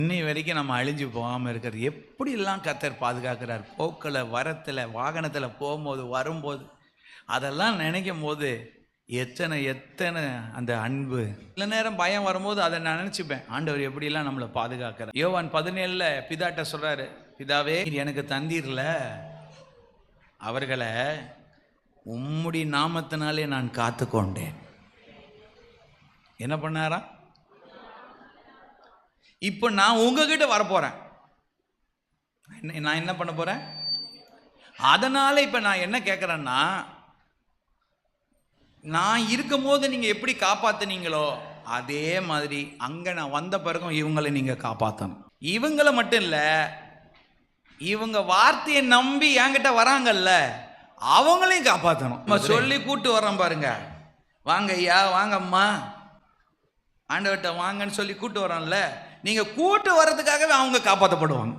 இன்னை வரைக்கும் நம்ம அழிஞ்சு போகாமல் இருக்கிறது எப்படிலாம் கர்த்தர் பாதுகாக்கிறார். போக்கில், வரத்தில், வாகனத்தில் போகும்போது, வரும்போது அதெல்லாம் நினைக்கும் போது எத்தனை எத்தனை அந்த அன்பு. சில நேரம் பயம் வரும்போது அதை நான் நினச்சிப்பேன், ஆண்டவர் எப்படிலாம் நம்மளை பாதுகாக்கிறார். யோவான் 17 பிதாட்ட சொல்கிறாரு, பிதாவே எனக்கு தந்தீர்ல அவர்களை உம்முடைய நாமத்தினாலே நான் காத்து கொண்டேன். என்ன பண்ணாரா? இப்போ நான் உங்ககிட்ட வரப்போறேன். நான் என்ன பண்ண போறேன்? அதனால இப்ப நான் என்ன கேட்கிறேன்னா, நான் இருக்கும் போது நீங்க எப்படி காப்பாத்துனீங்களோ அதே மாதிரி அங்க நான் வந்த பிறகும் இவங்களை நீங்க காப்பாற்றணும். இவங்களை மட்டும் இல்ல, இவங்க வார்த்தையை நம்பி என்கிட்ட வராங்கல்ல அவங்களையும் காப்பாற்றணும். நம்ம சொல்லி கூட்டு வர்றோம் பாருங்க, வாங்க ஐயா, வாங்க அம்மா, ஆண்டவர்கிட்ட வாங்கன்னு சொல்லி கூட்டு வரோம்ல, நீங்க கூட்டு வர்றதுக்காகவே அவங்க காப்பாற்றப்படுவாங்க.